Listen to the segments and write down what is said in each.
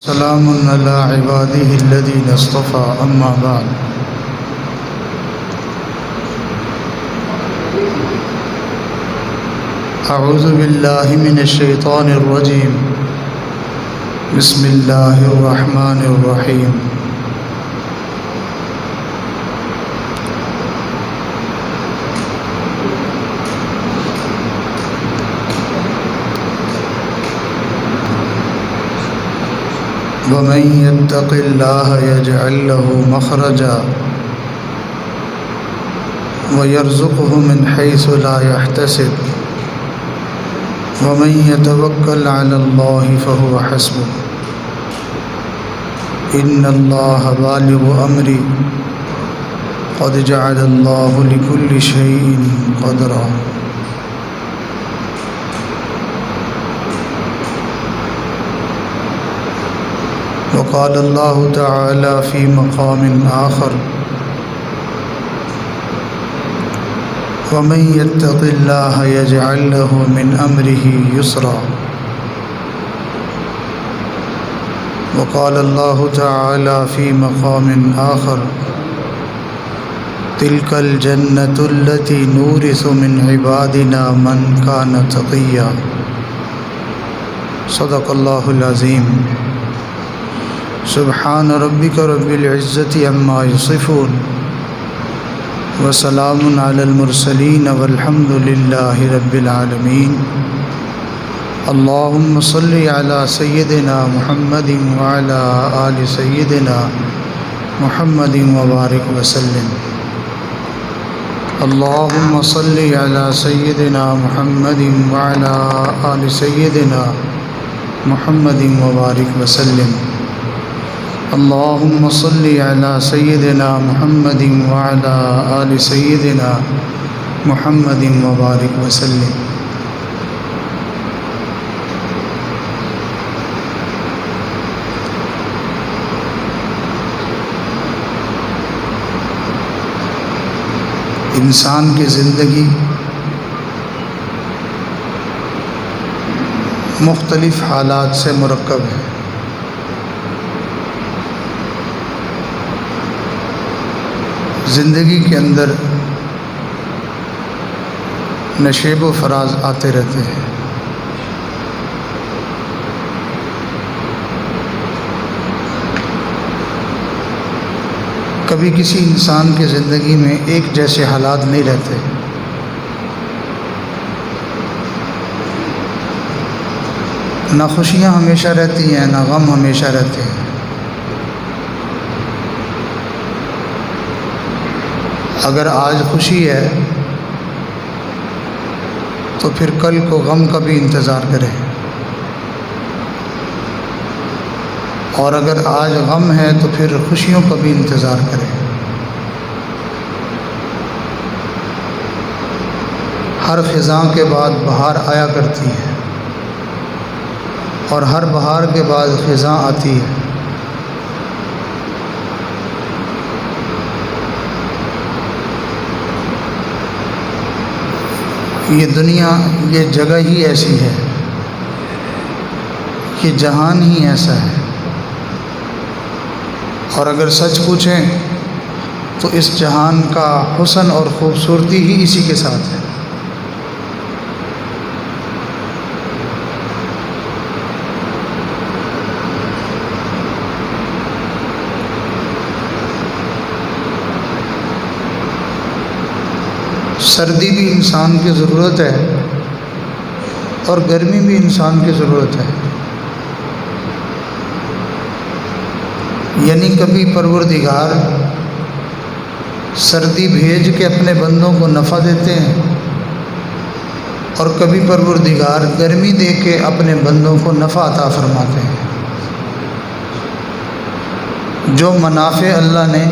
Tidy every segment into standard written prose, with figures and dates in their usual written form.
سلام على عباده الذين اصطفى أما بعد أعوذ بالله من الشيطان الرجيم بسم الله الرحمن الرحيم ومن يتق الله يجعل له مخرجا ويرزقه من حيث لا يحتسب ومن يتوكل على الله فهو حسبه إن الله بالغ أمري قد جعل الله لكل شيء قدرا وقال الله تعالى في مقام آخر ومن يتق الله يجعل له من أمره يسرا وقال الله تعالى في مقام آخر تلك الجنة التي نورث من عبادنا من كان تقيا صدق الله العظيم سبحان ربك رب العزة عما يصفون وسلام على المرسلين والحمد لله رب العالمين اللهم صل على سيدنا محمد وعلى آل سيدنا محمد وبارك وسلم اللهم صل على سيدنا محمد وعلى آل سيدنا محمد وبارك وسلم اللهم صل على سيدنا محمد وعلى آل سيدنا محمد وبارك وسلم انسان کی زندگی مختلف حالات سے مرکب ہے۔ زندگی کے اندر نشیب و فراز آتے رہتے ہیں۔ کبھی کسی انسان کی زندگی میں ایک جیسے حالات نہیں رہتے۔ نہ خوشیاں ہمیشہ رہتی ہیں، نہ غم ہمیشہ رہتے ہیں۔ اگر آج خوشی ہے تو پھر کل کو غم کا بھی انتظار کریں، اور اگر آج غم ہے تو پھر خوشیوں کا بھی انتظار کریں۔ ہر خزاں کے بعد بہار آیا کرتی ہے، اور ہر بہار کے بعد خزاں آتی ہے۔ یہ دنیا، یہ جگہ ہی ایسی ہے، یہ جہان ہی ایسا ہے، اور اگر سچ پوچھیں تو اس جہان کا حسن اور خوبصورتی ہی اسی کے ساتھ ہے۔ سردی بھی انسان کی ضرورت ہے اور گرمی بھی انسان کی ضرورت ہے۔ یعنی کبھی پروردگار سردی بھیج کے اپنے بندوں کو نفع دیتے ہیں، اور کبھی پروردگار گرمی دے کے اپنے بندوں کو نفع عطا فرماتے ہیں۔ جو منافع اللہ نے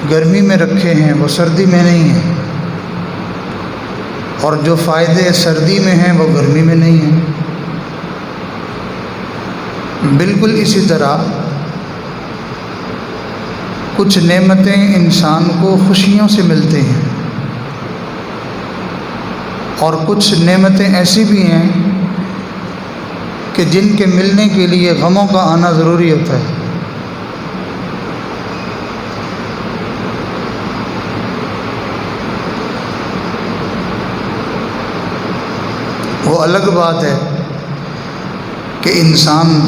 گرمی میں رکھے ہیں وہ سردی میں نہیں ہیں، اور جو فائدے سردی میں ہیں وہ گرمی میں نہیں ہیں۔ بالکل اسی طرح کچھ نعمتیں انسان کو خوشیوں سے ملتے ہیں، اور کچھ نعمتیں ایسی بھی ہیں کہ جن کے ملنے کے لیے غموں کا آنا ضروری ہوتا ہے۔ وہ الگ بات ہے کہ انسان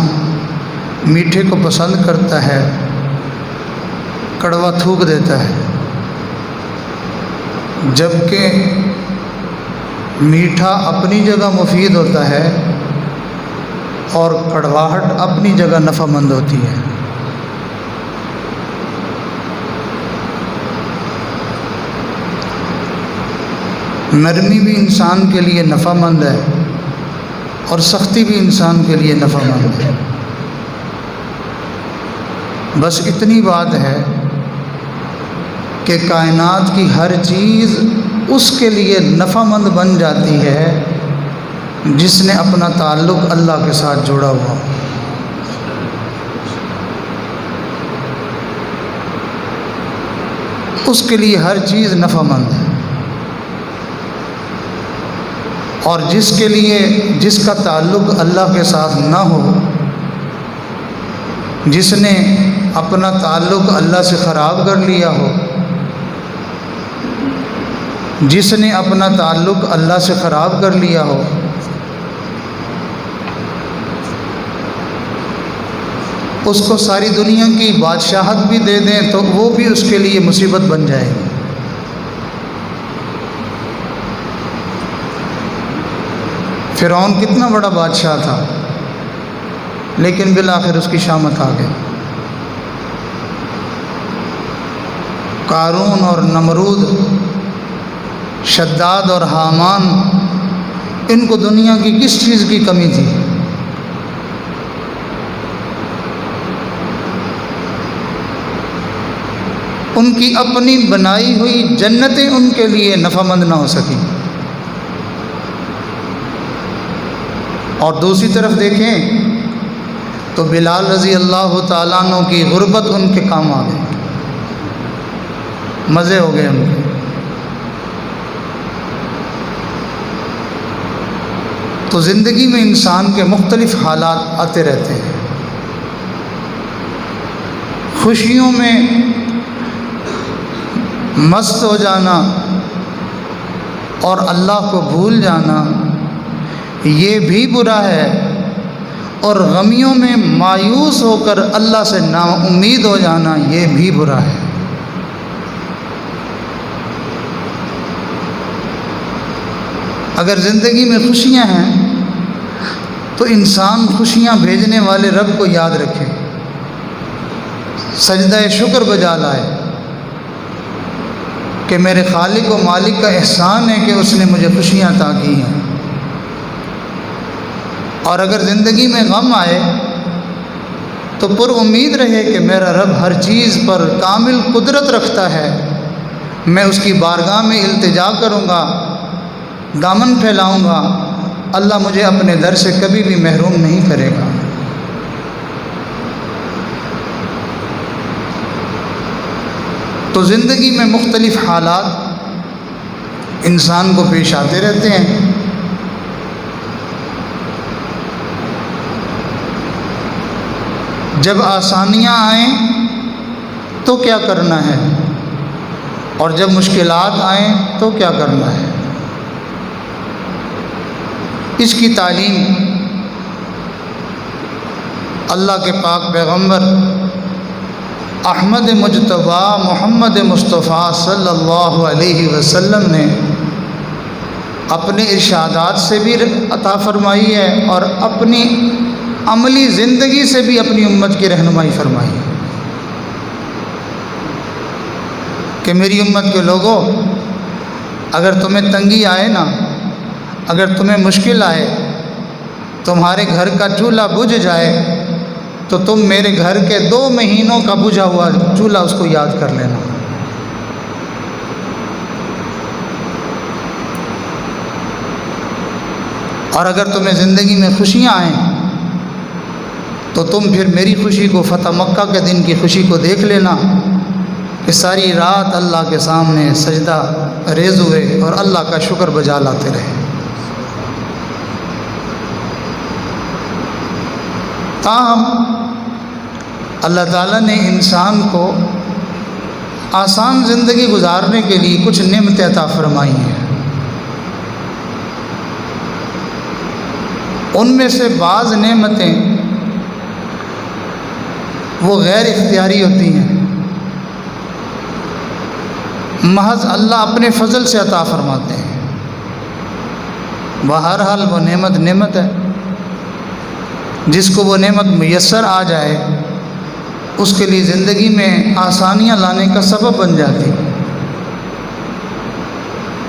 میٹھے کو پسند کرتا ہے، کڑوا تھوک دیتا ہے، جبکہ میٹھا اپنی جگہ مفید ہوتا ہے اور کڑواہٹ اپنی جگہ نفع مند ہوتی ہے۔ نرمی بھی انسان کے لیے نفع مند ہے اور سختی بھی انسان کے لیے نفع مند ہے۔ بس اتنی بات ہے کہ کائنات کی ہر چیز اس کے لیے نفع مند بن جاتی ہے جس نے اپنا تعلق اللہ کے ساتھ جوڑا ہوا۔ اس کے لیے ہر چیز نفع مند ہے، اور جس کا تعلق اللہ کے ساتھ نہ ہو، جس نے اپنا تعلق اللہ سے خراب کر لیا ہو، جس نے اپنا تعلق اللہ سے خراب کر لیا ہو، اس کو ساری دنیا کی بادشاہت بھی دے دیں تو وہ بھی اس کے لیے مصیبت بن جائے گی۔ فرعون کتنا بڑا بادشاہ تھا، لیکن بالآخر اس کی شامت آ گئی۔ قارون اور نمرود، شداد اور حامان، ان کو دنیا کی کس چیز کی کمی تھی؟ ان کی اپنی بنائی ہوئی جنتیں ان کے لیے نفع مند نہ ہو سکیں۔ اور دوسری طرف دیکھیں تو بلال رضی اللہ تعالیٰ عنہ کی غربت ان کے کام آ گئی، مزے ہو گئے ان کے۔ تو زندگی میں انسان کے مختلف حالات آتے رہتے ہیں۔ خوشیوں میں مست ہو جانا اور اللہ کو بھول جانا یہ بھی برا ہے، اور غمیوں میں مایوس ہو کر اللہ سے نا امید ہو جانا یہ بھی برا ہے۔ اگر زندگی میں خوشیاں ہیں تو انسان خوشیاں بھیجنے والے رب کو یاد رکھے، سجدہ شکر بجا لائے کہ میرے خالق و مالک کا احسان ہے کہ اس نے مجھے خوشیاں عطا کی ہیں۔ اور اگر زندگی میں غم آئے تو پر امید رہے کہ میرا رب ہر چیز پر کامل قدرت رکھتا ہے، میں اس کی بارگاہ میں التجا کروں گا، دامن پھیلاؤں گا، اللہ مجھے اپنے در سے کبھی بھی محروم نہیں کرے گا۔ تو زندگی میں مختلف حالات انسان کو پیش آتے رہتے ہیں۔ جب آسانیاں آئیں تو کیا کرنا ہے، اور جب مشکلات آئیں تو کیا کرنا ہے۔ اس کی تعلیم اللہ کے پاک پیغمبر احمد مجتبیٰ محمد مصطفیٰ صلی اللہ علیہ وسلم نے اپنے ارشادات سے بھی عطا فرمائی ہے اور اپنی عملی زندگی سے بھی اپنی امت کی رہنمائی فرمائی ہے کہ میری امت کے لوگوں، اگر تمہیں تنگی آئے نا، اگر تمہیں مشکل آئے، تمہارے گھر کا چولہا بجھ جائے تو تم میرے گھر کے 2 مہینوں کا بجھا ہوا چولہا اس کو یاد کر لینا۔ اور اگر تمہیں زندگی میں خوشیاں آئیں تو تم پھر میری خوشی کو، فتح مکہ کے دن کی خوشی کو دیکھ لینا کہ ساری رات اللہ کے سامنے سجدہ ریز ہوئے اور اللہ کا شکر بجا لاتے رہے۔ تاہم اللہ تعالیٰ نے انسان کو آسان زندگی گزارنے کے لیے کچھ نعمتیں عطا فرمائی ہیں۔ ان میں سے بعض نعمتیں وہ غیر اختیاری ہوتی ہیں، محض اللہ اپنے فضل سے عطا فرماتے ہیں۔ بہرحال وہ نعمت ہے، جس کو وہ نعمت میسر آ جائے اس کے لیے زندگی میں آسانیاں لانے کا سبب بن جاتی۔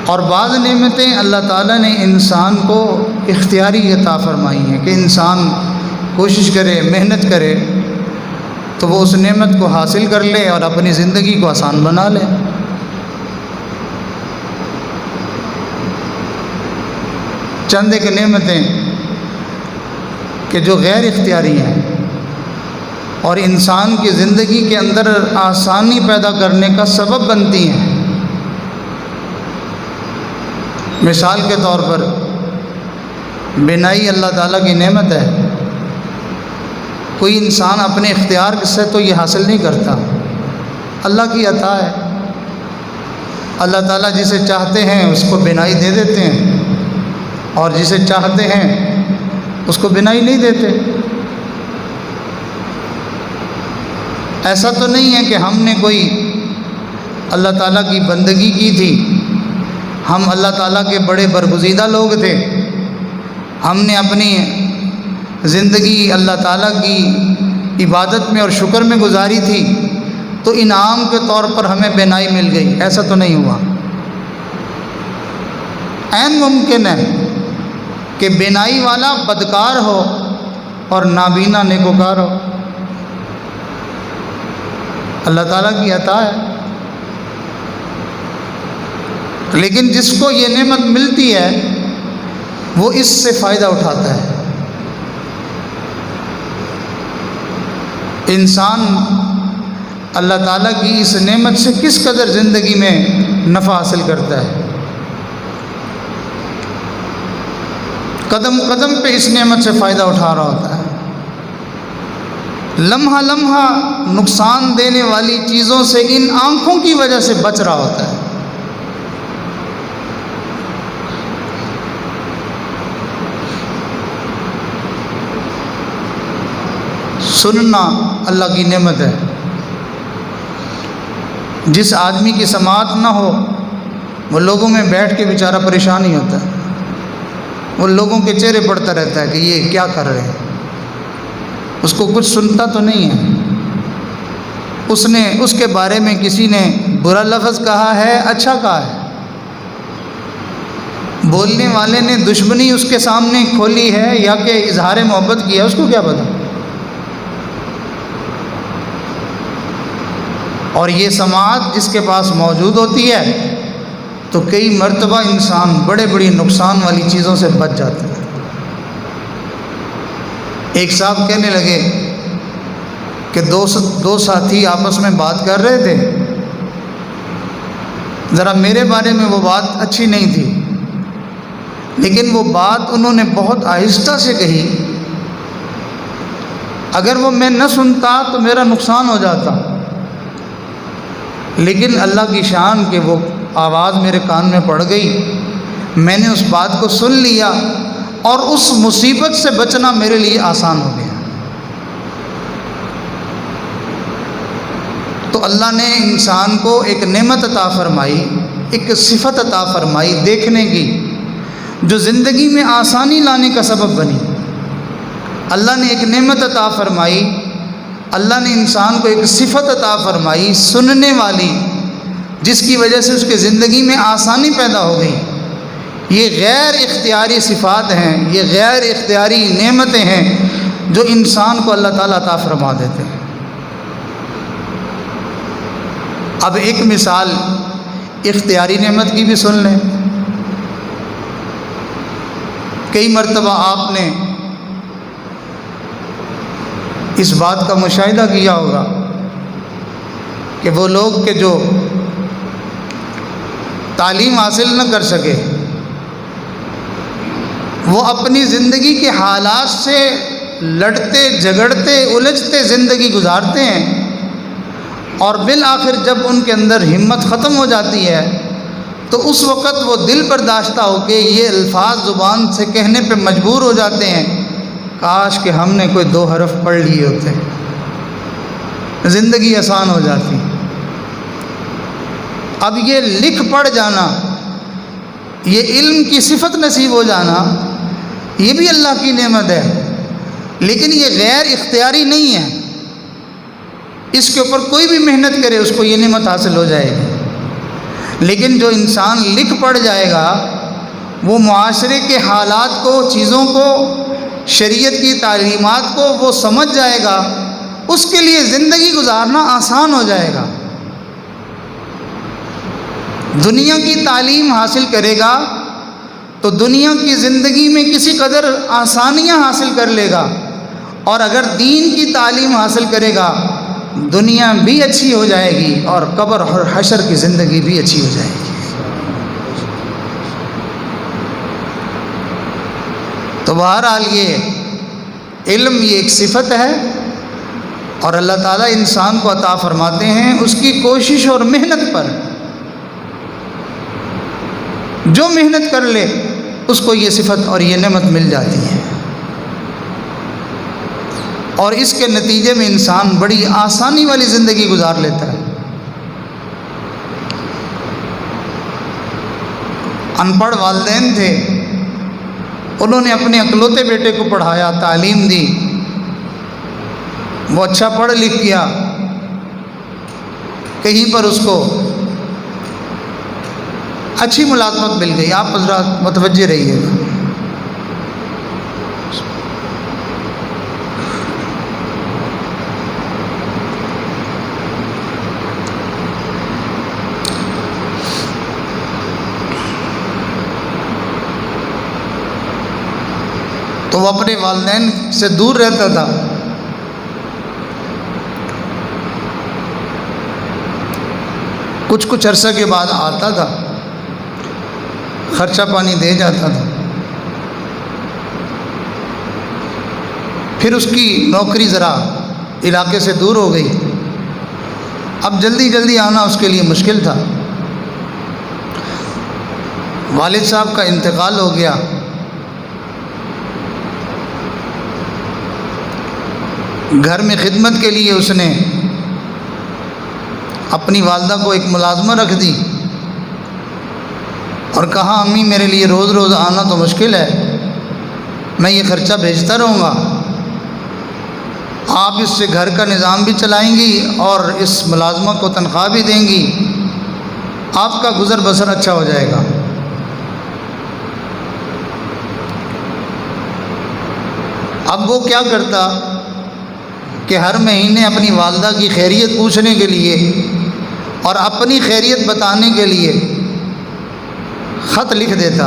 اور بعض نعمتیں اللہ تعالیٰ نے انسان کو اختیاری عطا فرمائی ہیں کہ انسان کوشش کرے، محنت کرے تو وہ اس نعمت کو حاصل کر لے اور اپنی زندگی کو آسان بنا لے۔ چند ایک نعمتیں کہ جو غیر اختیاری ہیں اور انسان کی زندگی کے اندر آسانی پیدا کرنے کا سبب بنتی ہیں۔ مثال کے طور پر بینائی اللہ تعالیٰ کی نعمت ہے۔ کوئی انسان اپنے اختیار سے تو یہ حاصل نہیں کرتا، اللہ کی عطا ہے۔ اللہ تعالیٰ جسے چاہتے ہیں اس کو بینائی دے دیتے ہیں اور جسے چاہتے ہیں اس کو بینائی نہیں دیتے۔ ایسا تو نہیں ہے کہ ہم نے کوئی اللہ تعالیٰ کی بندگی کی تھی، ہم اللہ تعالیٰ کے بڑے برگزیدہ لوگ تھے، ہم نے اپنی زندگی اللہ تعالیٰ کی عبادت میں اور شکر میں گزاری تھی تو انعام کے طور پر ہمیں بینائی مل گئی، ایسا تو نہیں ہوا۔ عین ممکن ہے کہ بینائی والا بدکار ہو اور نابینا نیکوکار ہو، اللہ تعالیٰ کی عطا ہے۔ لیکن جس کو یہ نعمت ملتی ہے وہ اس سے فائدہ اٹھاتا ہے۔ انسان اللہ تعالیٰ کی اس نعمت سے کس قدر زندگی میں نفع حاصل کرتا ہے، قدم قدم پہ اس نعمت سے فائدہ اٹھا رہا ہوتا ہے، لمحہ لمحہ نقصان دینے والی چیزوں سے ان آنکھوں کی وجہ سے بچ رہا ہوتا ہے۔ سننا اللہ کی نعمت ہے۔ جس آدمی کی سماعت نہ ہو وہ لوگوں میں بیٹھ کے بیچارہ پریشان ہی ہوتا ہے، وہ لوگوں کے چہرے پڑتا رہتا ہے کہ یہ کیا کر رہے ہیں، اس کو کچھ سنتا تو نہیں ہے۔ اس کے بارے میں کسی نے برا لفظ کہا ہے، اچھا کہا ہے، بولنے والے نے دشمنی اس کے سامنے کھولی ہے یا کہ اظہار محبت کیا، اس کو کیا پتا۔ اور یہ سماعت جس کے پاس موجود ہوتی ہے تو کئی مرتبہ انسان بڑے بڑی نقصان والی چیزوں سے بچ جاتا ہے۔ ایک صاحب کہنے لگے کہ دو ساتھی آپس میں بات کر رہے تھے، ذرا میرے بارے میں وہ بات اچھی نہیں تھی، لیکن وہ بات انہوں نے بہت آہستہ سے کہی، اگر وہ میں نہ سنتا تو میرا نقصان ہو جاتا، لیکن اللہ کی شان کہ وہ آواز میرے کان میں پڑ گئی، میں نے اس بات کو سن لیا اور اس مصیبت سے بچنا میرے لیے آسان ہو گیا۔ تو اللہ نے انسان کو ایک نعمت عطا فرمائی، ایک صفت عطا فرمائی دیکھنے کی، جو زندگی میں آسانی لانے کا سبب بنی۔ اللہ نے ایک نعمت عطا فرمائی، اللہ نے انسان کو ایک صفت عطا فرمائی سننے والی، جس کی وجہ سے اس کے زندگی میں آسانی پیدا ہو گئی۔ یہ غیر اختیاری صفات ہیں، یہ غیر اختیاری نعمتیں ہیں جو انسان کو اللہ تعالیٰ عطا فرما دیتے ہیں۔ اب ایک مثال اختیاری نعمت کی بھی سن لیں۔ کئی مرتبہ آپ نے اس بات کا مشاہدہ کیا ہوگا کہ وہ لوگ کہ جو تعلیم حاصل نہ کر سکے، وہ اپنی زندگی کے حالات سے لڑتے جھگڑتے الجھتے زندگی گزارتے ہیں، اور بالآخر جب ان کے اندر ہمت ختم ہو جاتی ہے تو اس وقت وہ دل برداشتہ ہو کے یہ الفاظ زبان سے کہنے پہ مجبور ہو جاتے ہیں، کاش کہ ہم نے کوئی 2 حرف پڑھ لیے ہوتے، زندگی آسان ہو جاتی۔ اب یہ لکھ پڑھ جانا، یہ علم کی صفت نصیب ہو جانا، یہ بھی اللہ کی نعمت ہے، لیکن یہ غیر اختیاری نہیں ہے، اس کے اوپر کوئی بھی محنت کرے اس کو یہ نعمت حاصل ہو جائے گی۔ لیکن جو انسان لکھ پڑھ جائے گا وہ معاشرے کے حالات کو، چیزوں کو، شریعت کی تعلیمات کو وہ سمجھ جائے گا، اس کے لیے زندگی گزارنا آسان ہو جائے گا۔ دنیا کی تعلیم حاصل کرے گا تو دنیا کی زندگی میں کسی قدر آسانیاں حاصل کر لے گا، اور اگر دین کی تعلیم حاصل کرے گا دنیا بھی اچھی ہو جائے گی اور قبر اور حشر کی زندگی بھی اچھی ہو جائے گی۔ تو بہرحال یہ علم یہ ایک صفت ہے، اور اللہ تعالیٰ انسان کو عطا فرماتے ہیں اس کی کوشش اور محنت پر۔ جو محنت کر لے اس کو یہ صفت اور یہ نعمت مل جاتی ہے، اور اس کے نتیجے میں انسان بڑی آسانی والی زندگی گزار لیتا ہے۔ ان پڑھ والدین تھے، انہوں نے اپنے اکلوتے بیٹے کو پڑھایا، تعلیم دی، وہ اچھا پڑھ لکھ گیا، کہیں پر اس کو اچھی ملازمت مل گئی۔ آپ حضرات متوجہ رہیے گا۔ تو وہ اپنے والدین سے دور رہتا تھا، کچھ عرصہ کے بعد آتا تھا، خرچہ پانی دے جاتا تھا، پھر اس کی نوکری ذرا علاقے سے دور ہو گئی، اب جلدی آنا اس کے لیے مشکل تھا۔ والد صاحب کا انتقال ہو گیا، گھر میں خدمت کے لیے اس نے اپنی والدہ کو ایک ملازمہ رکھ دی اور کہا امی میرے لیے روز آنا تو مشکل ہے، میں یہ خرچہ بھیجتا رہوں گا، آپ اس سے گھر کا نظام بھی چلائیں گی اور اس ملازمہ کو تنخواہ بھی دیں گی، آپ کا گزر بسر اچھا ہو جائے گا۔ اب وہ کیا کرتا کہ ہر مہینے اپنی والدہ کی خیریت پوچھنے کے لیے اور اپنی خیریت بتانے کے لیے خط لکھ دیتا،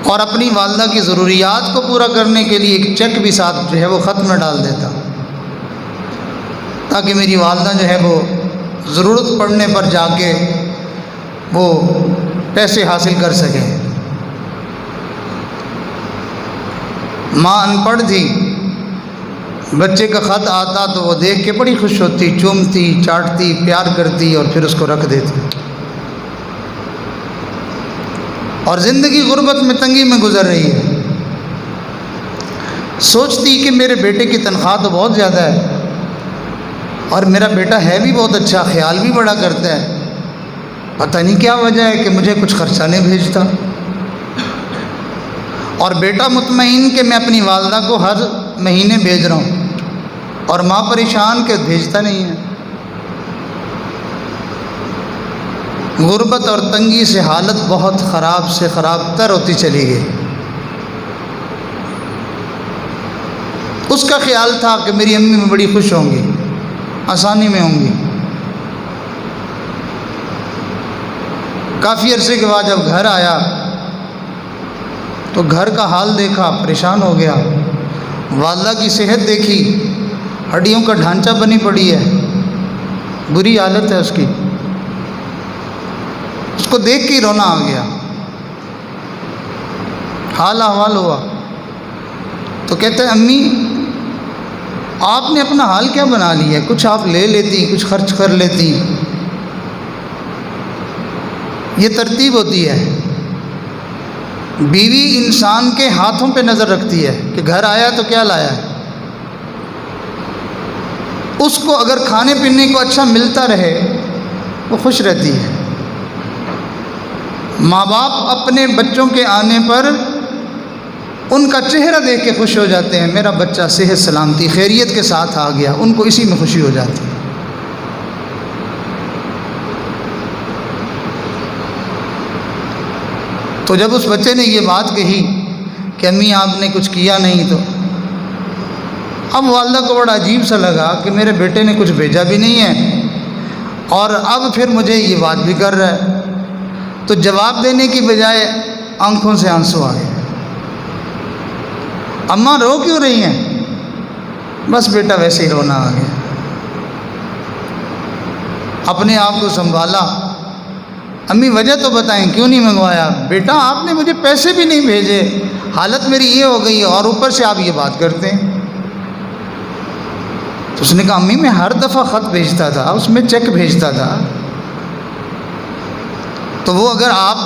اور اپنی والدہ کی ضروریات کو پورا کرنے کے لیے ایک چیک بھی ساتھ جو ہے وہ خط میں ڈال دیتا، تاکہ میری والدہ جو ہے وہ ضرورت پڑنے پر جا کے وہ پیسے حاصل کر سکیں۔ ماں ان پڑھ تھی، بچے کا خط آتا تو وہ دیکھ کے بڑی خوش ہوتی، چومتی، چاٹتی، پیار کرتی اور پھر اس کو رکھ دیتی، اور زندگی غربت میں تنگی میں گزر رہی ہے۔ سوچتی کہ میرے بیٹے کی تنخواہ تو بہت زیادہ ہے اور میرا بیٹا ہے بھی بہت اچھا، خیال بھی بڑا کرتا ہے، پتہ نہیں کیا وجہ ہے کہ مجھے کچھ خرچہ نہیں بھیجتا، اور بیٹا مطمئن کہ میں اپنی والدہ کو ہر مہینے بھیج رہا ہوں، اور ماں پریشان کہ بھیجتا نہیں ہے۔ غربت اور تنگی سے حالت بہت خراب سے خراب تر ہوتی چلی گئی۔ اس کا خیال تھا کہ میری امی میں بڑی خوش ہوں گی، آسانی میں ہوں گی۔ کافی عرصے کے بعد جب گھر آیا تو گھر کا حال دیکھا، پریشان ہو گیا، والدہ کی صحت دیکھی، ہڈیوں کا ڈھانچہ بنی پڑی ہے، بری حالت ہے اس کی، اس کو دیکھ کے ہی رونا آ گیا، حال احوال ہوا تو کہتا ہے امی آپ نے اپنا حال کیا بنا لیا ہے، کچھ آپ لے لیتی، کچھ خرچ کر لیتی۔ یہ ترتیب ہوتی ہے۔ بیوی انسان کے ہاتھوں پہ نظر رکھتی ہے کہ گھر آیا تو کیا لایا ہے۔ اس کو اگر کھانے پینے کو اچھا ملتا رہے وہ خوش رہتی ہے۔ ماں باپ اپنے بچوں کے آنے پر ان کا چہرہ دیکھ کے خوش ہو جاتے ہیں، میرا بچہ صحت سلامتی خیریت کے ساتھ آ گیا، ان کو اسی میں خوشی ہو جاتی ہے۔ تو جب اس بچے نے یہ بات کہی کہ امی آپ نے کچھ کیا نہیں، تو اب والدہ کو بڑا عجیب سا لگا کہ میرے بیٹے نے کچھ بھیجا بھی نہیں ہے اور اب پھر مجھے یہ بات بھی کر رہا ہے۔ تو جواب دینے کی بجائے آنکھوں سے آنسو آ گئے۔ اماں رو کیوں رہی ہیں؟ بس بیٹا ویسے ہی رونا آ گیا۔ اپنے آپ کو سنبھالا، امی وجہ تو بتائیں کیوں نہیں منگوایا؟ بیٹا آپ نے مجھے پیسے بھی نہیں بھیجے، حالت میری یہ ہو گئی اور اوپر سے آپ یہ بات کرتے ہیں۔ تو اس نے کہا امی میں ہر دفعہ خط بھیجتا تھا، اس میں چیک بھیجتا تھا، تو وہ اگر آپ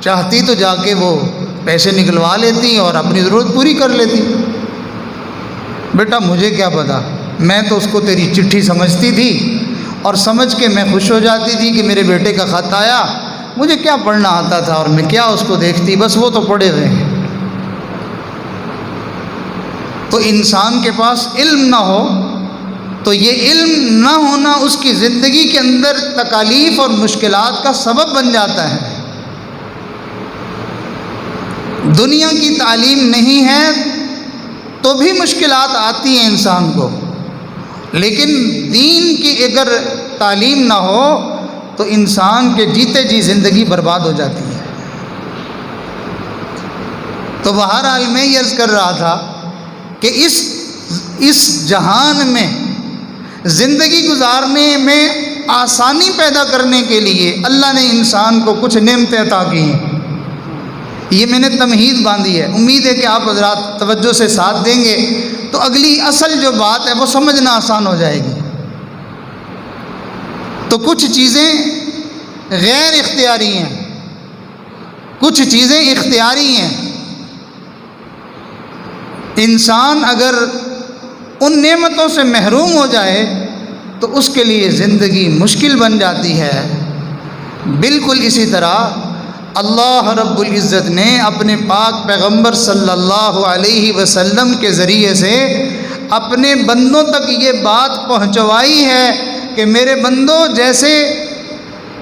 چاہتی تو جا کے وہ پیسے نکلوا لیتی اور اپنی ضرورت پوری کر لیتی۔ بیٹا مجھے کیا پتا، میں تو اس کو تیری چٹھی سمجھتی تھی اور سمجھ کے میں خوش ہو جاتی تھی کہ میرے بیٹے کا خط آیا، مجھے کیا پڑھنا آتا تھا اور میں کیا اس کو دیکھتی، بس وہ تو پڑھے ہوئے ہیں۔ تو انسان کے پاس علم نہ ہو تو یہ علم نہ ہونا اس کی زندگی کے اندر تکالیف اور مشکلات کا سبب بن جاتا ہے۔ دنیا کی تعلیم نہیں ہے تو بھی مشکلات آتی ہیں انسان کو، لیکن دین کی اگر تعلیم نہ ہو تو انسان کے جیتے جی زندگی برباد ہو جاتی ہے۔ تو بہرحال میں یہ عرض کر رہا تھا کہ اس جہان میں زندگی گزارنے میں آسانی پیدا کرنے کے لیے اللہ نے انسان کو کچھ نعمتیں عطا کی ہیں۔ یہ میں نے تمہید باندھی ہے، امید ہے کہ آپ حضرات توجہ سے ساتھ دیں گے تو اگلی اصل جو بات ہے وہ سمجھنا آسان ہو جائے گی۔ تو کچھ چیزیں غیر اختیاری ہیں، کچھ چیزیں اختیاری ہیں۔ انسان اگر ان نعمتوں سے محروم ہو جائے تو اس کے لیے زندگی مشکل بن جاتی ہے۔ بالکل اسی طرح اللہ رب العزت نے اپنے پاک پیغمبر صلی اللہ علیہ وسلم کے ذریعے سے اپنے بندوں تک یہ بات پہنچوائی ہے کہ میرے بندوں جیسے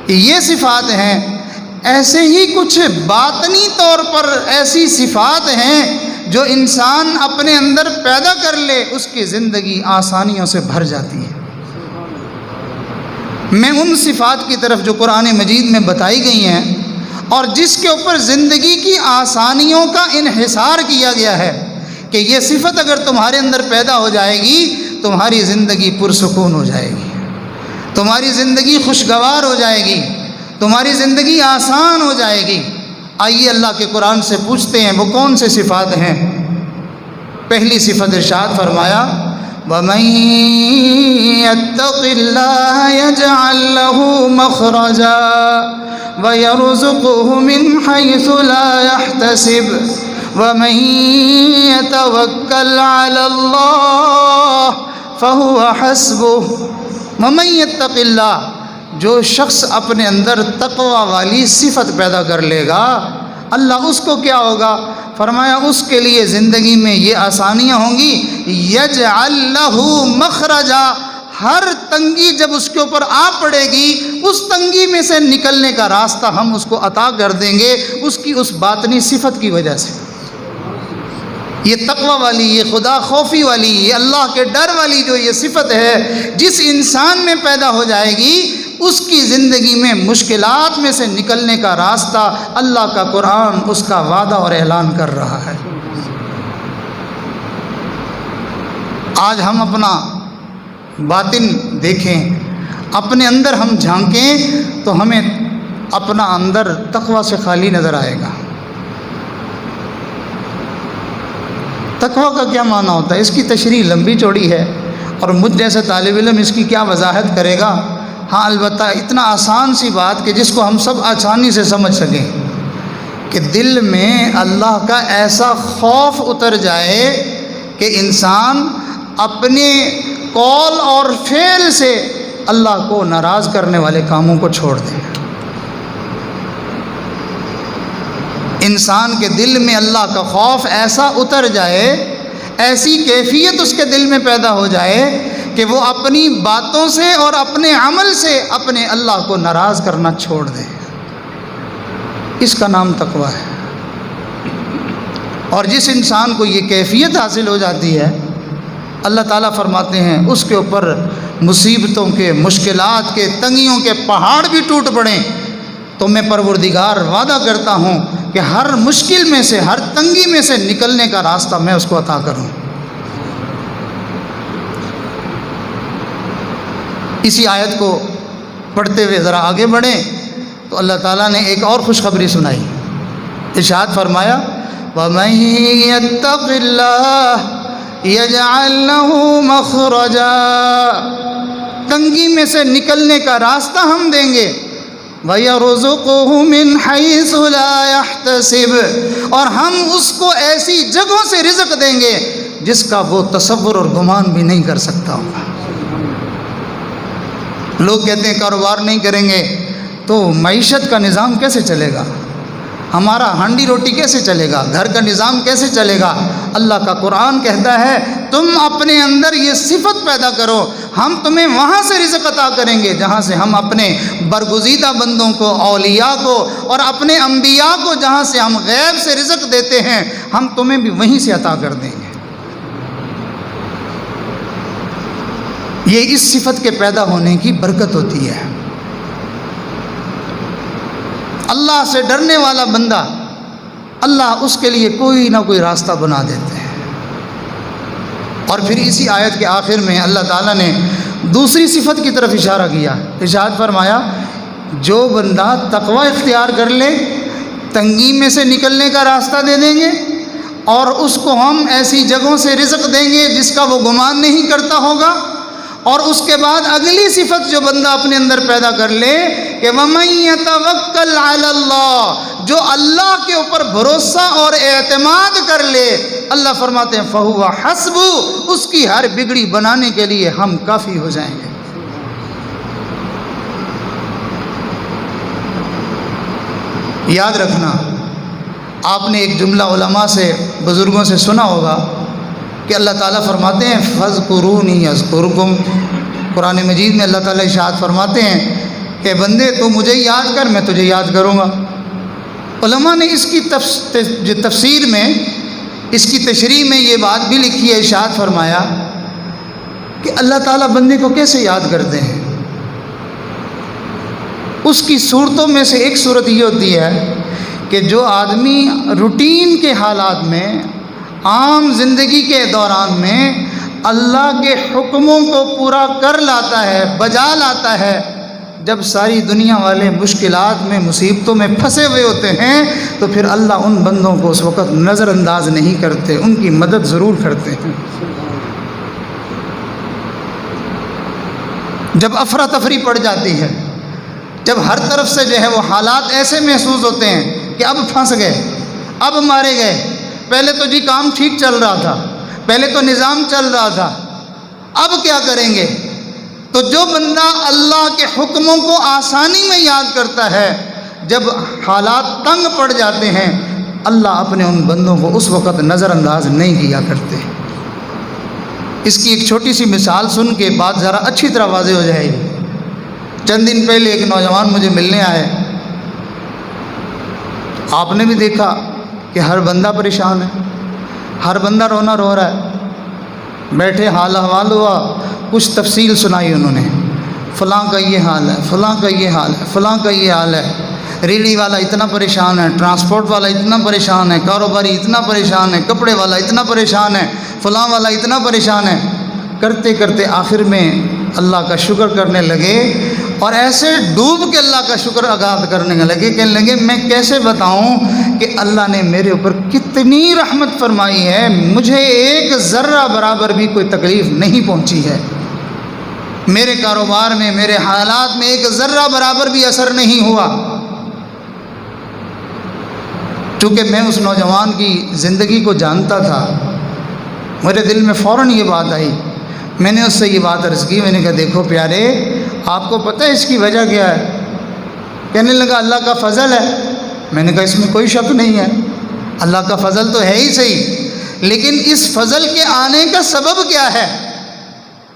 یہ صفات ہیں ایسے ہی کچھ باطنی طور پر ایسی صفات ہیں جو انسان اپنے اندر پیدا کر لے اس کی زندگی آسانیوں سے بھر جاتی ہے۔ میں ان صفات کی طرف جو قرآن مجید میں بتائی گئی ہیں اور جس کے اوپر زندگی کی آسانیوں کا انحصار کیا گیا ہے کہ یہ صفت اگر تمہارے اندر پیدا ہو جائے گی تمہاری زندگی پرسکون ہو جائے گی، تمہاری زندگی خوشگوار ہو جائے گی، تمہاری زندگی آسان ہو جائے گی۔ آئیے اللہ کے قرآن سے پوچھتے ہیں وہ کون سے صفات ہیں۔ پہلی صفت ارشاد فرمایا وَمَن يَتَّقِ اللَّهَ يَجْعَل لَّهُ مَخْرَجًا وَيَرْزُقْهُ مِنْ حَيْثُ لَا يَحْتَسِبُ وَمَن يَتَوَكَّلْ عَلَى اللَّهِ فَهُوَ حَسْبُهُ وَمَن يَتَّقِ اللَّهَ جو شخص اپنے اندر تقوی والی صفت پیدا کر لے گا اللہ اس کو کیا ہوگا؟ فرمایا اس کے لیے زندگی میں یہ آسانیاں ہوں گی، یجعل لہ مخرجا، ہر تنگی جب اس کے اوپر آ پڑے گی اس تنگی میں سے نکلنے کا راستہ ہم اس کو عطا کر دیں گے اس کی اس باطنی صفت کی وجہ سے۔ یہ تقوی والی، یہ خدا خوفی والی، یہ اللہ کے ڈر والی جو یہ صفت ہے جس انسان میں پیدا ہو جائے گی اس کی زندگی میں مشکلات میں سے نکلنے کا راستہ اللہ کا قرآن اس کا وعدہ اور اعلان کر رہا ہے۔ آج ہم اپنا باطن دیکھیں، اپنے اندر ہم جھانکیں تو ہمیں اپنا اندر تقوی سے خالی نظر آئے گا۔ تقویٰ کا کیا معنی ہوتا ہے؟ اس کی تشریح لمبی چوڑی ہے اور مجھ جیسے طالب علم اس کی کیا وضاحت کرے گا۔ ہاں البتہ اتنا آسان سی بات کہ جس کو ہم سب آسانی سے سمجھ سکیں کہ دل میں اللہ کا ایسا خوف اتر جائے کہ انسان اپنے قول اور فعل سے اللہ کو ناراض کرنے والے کاموں کو چھوڑ دے۔ انسان کے دل میں اللہ کا خوف ایسا اتر جائے، ایسی کیفیت اس کے دل میں پیدا ہو جائے کہ وہ اپنی باتوں سے اور اپنے عمل سے اپنے اللہ کو ناراض کرنا چھوڑ دے۔ اس کا نام تقویٰ ہے۔ اور جس انسان کو یہ کیفیت حاصل ہو جاتی ہے، اللہ تعالیٰ فرماتے ہیں اس کے اوپر مصیبتوں کے، مشکلات کے، تنگیوں کے پہاڑ بھی ٹوٹ پڑیں تو میں پروردگار وعدہ کرتا ہوں کہ ہر مشکل میں سے، ہر تنگی میں سے نکلنے کا راستہ میں اس کو عطا کروں۔ اسی آیت کو پڑھتے ہوئے ذرا آگے بڑھیں تو اللہ تعالیٰ نے ایک اور خوشخبری سنائی۔ ارشاد فرمایا وَمَن يَتَّقِ اللَّهَ يَجْعَل لَّهُ مَخْرَجًا، تنگی میں سے نکلنے کا راستہ ہم دیں گے، وَيَرْزُقُهُ مِنْ حَيْثُ لَا يَحْتَسِبُ، اور ہم اس کو ایسی جگہوں سے رزق دیں گے جس کا وہ تصور اور گمان بھی نہیں کر سکتا ہوگا۔ لوگ کہتے ہیں کاروبار نہیں کریں گے تو معیشت کا نظام کیسے چلے گا، ہمارا ہانڈی روٹی کیسے چلے گا، گھر کا نظام کیسے چلے گا؟ اللہ کا قرآن کہتا ہے تم اپنے اندر یہ صفت پیدا کرو، ہم تمہیں وہاں سے رزق عطا کریں گے جہاں سے ہم اپنے برگزیدہ بندوں کو، اولیاء کو اور اپنے انبیاء کو جہاں سے ہم غیب سے رزق دیتے ہیں، ہم تمہیں بھی وہیں سے عطا کر دیں گے۔ یہ اس صفت کے پیدا ہونے کی برکت ہوتی ہے۔ اللہ سے ڈرنے والا بندہ، اللہ اس کے لیے کوئی نہ کوئی راستہ بنا دیتے ہیں۔ اور پھر اسی آیت کے آخر میں اللہ تعالیٰ نے دوسری صفت کی طرف اشارہ کیا، ارشاد فرمایا جو بندہ تقوی اختیار کر لے، تنگی میں سے نکلنے کا راستہ دے دیں گے اور اس کو ہم ایسی جگہوں سے رزق دیں گے جس کا وہ گمان نہیں کرتا ہوگا، اور اس کے بعد اگلی صفت جو بندہ اپنے اندر پیدا کر لے کہ وَمَن يَتَوَكَّلْ عَلَى اللَّهِ، جو اللہ کے اوپر بھروسہ اور اعتماد کر لے، اللہ فرماتے ہیں فَهُوَ حَسْبُهُ، اس کی ہر بگڑی بنانے کے لیے ہم کافی ہو جائیں گے۔ یاد رکھنا، آپ نے ایک جملہ علماء سے، بزرگوں سے سنا ہوگا کہ اللہ تعالیٰ فرماتے ہیں فَاذْكُرُونِي أَذْكُرْكُمْ، قرآن مجید میں اللہ تعالیٰ ارشاد فرماتے ہیں کہ بندے تو مجھے یاد کر، میں تجھے یاد کروں گا۔ علماء نے اس کی تفسیر میں، اس کی تشریح میں یہ بات بھی لکھی ہے، ارشاد فرمایا کہ اللہ تعالیٰ بندے کو کیسے یاد کرتے ہیں۔ اس کی صورتوں میں سے ایک صورت یہ ہوتی ہے کہ جو آدمی روٹین کے حالات میں، عام زندگی کے دوران میں اللہ کے حکموں کو پورا کر لاتا ہے، بجا لاتا ہے، جب ساری دنیا والے مشکلات میں، مصیبتوں میں پھنسے ہوئے ہوتے ہیں تو پھر اللہ ان بندوں کو اس وقت نظر انداز نہیں کرتے، ان کی مدد ضرور کرتے ہیں۔ جب افراتفری پڑ جاتی ہے، جب ہر طرف سے جو ہے وہ حالات ایسے محسوس ہوتے ہیں کہ اب پھنس گئے، اب مارے گئے، پہلے تو جی کام ٹھیک چل رہا تھا، پہلے تو نظام چل رہا تھا، اب کیا کریں گے؟ تو جو بندہ اللہ کے حکموں کو آسانی میں یاد کرتا ہے، جب حالات تنگ پڑ جاتے ہیں، اللہ اپنے ان بندوں کو اس وقت نظر انداز نہیں کیا کرتے۔ اس کی ایک چھوٹی سی مثال سن کے بات ذرا اچھی طرح واضح ہو جائے گی۔ چند دن پہلے ایک نوجوان مجھے ملنے آئے، آپ نے بھی دیکھا کہ ہر بندہ پریشان ہے، ہر بندہ رونا رو رہا ہے۔ بیٹھے حال احوال ہوا، کچھ تفصیل سنائی انہوں نے، فلاں کا یہ حال ہے، فلاں کا یہ حال ہے، فلاں کا یہ حال ہے، ریڑھی والا اتنا پریشان ہے، ٹرانسپورٹ والا اتنا پریشان ہے، کاروباری اتنا پریشان ہے، کپڑے والا اتنا پریشان ہے، فلاں والا اتنا پریشان ہے۔ کرتے کرتے آخر میں اللہ کا شکر کرنے لگے اور ایسے ڈوب کے اللہ کا شکر ادا کرنے لگے، کہنے لگے میں کیسے بتاؤں کہ اللہ نے میرے اوپر کتنی رحمت فرمائی ہے، مجھے ایک ذرہ برابر بھی کوئی تکلیف نہیں پہنچی ہے، میرے کاروبار میں، میرے حالات میں ایک ذرہ برابر بھی اثر نہیں ہوا۔ چونکہ میں اس نوجوان کی زندگی کو جانتا تھا، میرے دل میں فوراً یہ بات آئی، میں نے اس سے یہ بات عرض کی، میں نے کہا دیکھو پیارے، آپ کو پتہ ہے اس کی وجہ کیا ہے؟ کہنے لگا اللہ کا فضل ہے۔ میں نے کہا اس میں کوئی شک نہیں ہے، اللہ کا فضل تو ہے ہی صحیح، لیکن اس فضل کے آنے کا سبب کیا ہے؟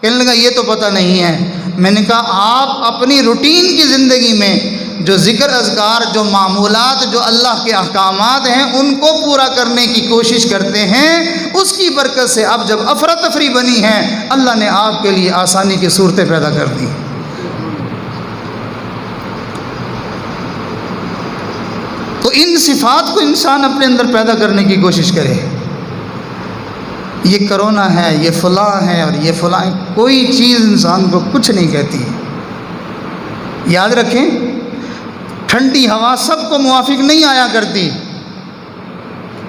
کہنے لگا یہ تو پتہ نہیں ہے۔ میں نے کہا آپ اپنی روٹین کی زندگی میں جو ذکر اذکار، جو معمولات، جو اللہ کے احکامات ہیں ان کو پورا کرنے کی کوشش کرتے ہیں، اس کی برکت سے اب جب افراتفری بنی ہے، اللہ نے آپ کے لیے آسانی کی صورتیں پیدا کر دی۔ تو ان صفات کو انسان اپنے اندر پیدا کرنے کی کوشش کرے۔ یہ کرونا ہے، یہ فلاں ہے اور یہ فلاں، کوئی چیز انسان کو کچھ نہیں کہتی۔ یاد رکھیں، ٹھنڈی ہوا سب کو موافق نہیں آیا کرتی۔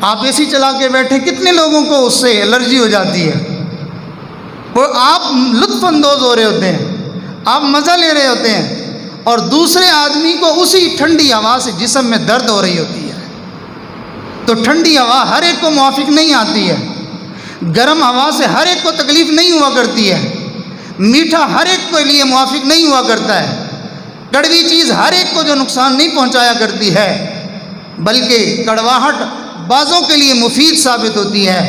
آپ اے سی چلا کے بیٹھے، کتنے لوگوں کو اس سے الرجی ہو جاتی ہے، وہ آپ لطف اندوز ہو رہے ہوتے ہیں، آپ مزہ لے رہے ہوتے ہیں، اور دوسرے آدمی کو اسی ٹھنڈی ہوا سے جسم میں درد ہو رہی ہوتی ہے۔ تو ٹھنڈی ہوا ہر ایک کو موافق نہیں آتی ہے، گرم ہوا سے ہر ایک کو تکلیف نہیں ہوا کرتی ہے، میٹھا ہر ایک کے لیے موافق نہیں ہوا کرتا ہے، کڑوی چیز ہر ایک کو جو نقصان نہیں پہنچایا کرتی ہے، بلکہ کڑواہٹ بعضوں کے لیے مفید ثابت ہوتی ہے،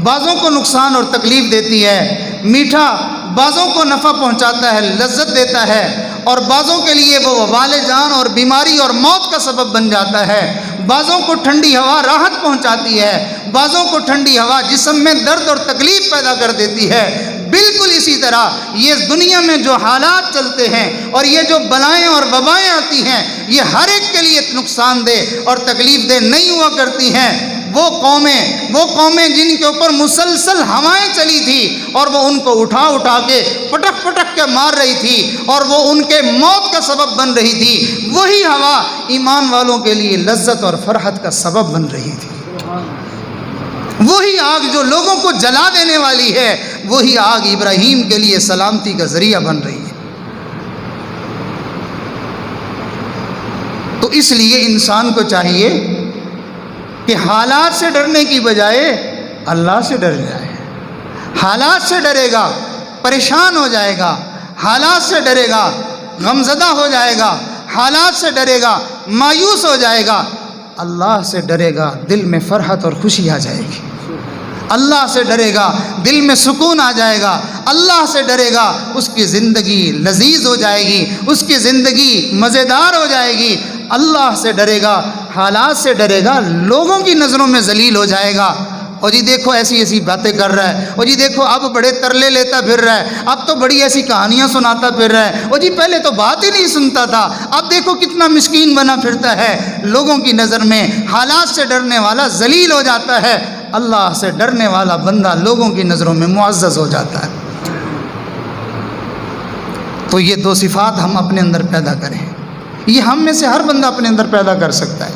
بعضوں کو نقصان اور تکلیف دیتی ہے، میٹھا بعضوں کو نفع پہنچاتا ہے، لذت دیتا ہے، اور بعضوں کے لیے وہ وبال جان اور بیماری اور موت کا سبب بن جاتا ہے۔ بعضوں کو ٹھنڈی ہوا راحت پہنچاتی ہے، بعضوں کو ٹھنڈی ہوا جسم میں درد اور تکلیف پیدا کر دیتی ہے۔ بالکل اسی طرح یہ دنیا میں جو حالات چلتے ہیں اور یہ جو بلائیں اور وبائیں آتی ہیں، یہ ہر ایک کے لیے نقصان دہ اور تکلیف دہ نہیں ہوا کرتی ہیں۔ وہ قومیں جن کے اوپر مسلسل ہوائیں چلی تھی اور وہ ان کو اٹھا اٹھا کے پٹک پٹک کے مار رہی تھی اور وہ ان کے موت کا سبب بن رہی تھی، وہی ہوا ایمان والوں کے لیے لذت اور فرحت کا سبب بن رہی تھی۔ وہی آگ جو لوگوں کو جلا دینے والی ہے، وہی آگ ابراہیم کے لیے سلامتی کا ذریعہ بن رہی ہے۔ تو اس لیے انسان کو چاہیے کہ حالات سے ڈرنے کی بجائے اللہ سے ڈر جائے۔ حالات سے ڈرے گا پریشان ہو جائے گا، حالات سے ڈرے گا غمزدہ ہو جائے گا، حالات سے ڈرے گا مایوس ہو جائے گا، اللہ سے ڈرے گا دل میں فرحت اور خوشی آ جائے گی، اللہ سے ڈرے گا دل میں سکون آ جائے گا، اللہ سے ڈرے گا اس کی زندگی لذیذ ہو جائے گی، اس کی زندگی مزیدار ہو جائے گی۔ اللہ سے ڈرے گا، حالات سے ڈرے گا، لوگوں کی نظروں میں ذلیل ہو جائے گا، اور جی دیکھو ایسی ایسی باتیں کر رہا ہے، اور جی دیکھو اب بڑے ترلے لیتا پھر رہا ہے، اب تو بڑی ایسی کہانیاں سناتا پھر رہا ہے، اور جی پہلے تو بات ہی نہیں سنتا تھا، اب دیکھو کتنا مسکین بنا پھرتا ہے۔ لوگوں کی نظر میں حالات سے ڈرنے والا ذلیل ہو جاتا ہے، اللہ سے ڈرنے والا بندہ لوگوں کی نظروں میں معزز ہو جاتا ہے۔ تو یہ دو صفات ہم اپنے اندر پیدا کریں، یہ ہم میں سے ہر بندہ اپنے اندر پیدا کر سکتا ہے۔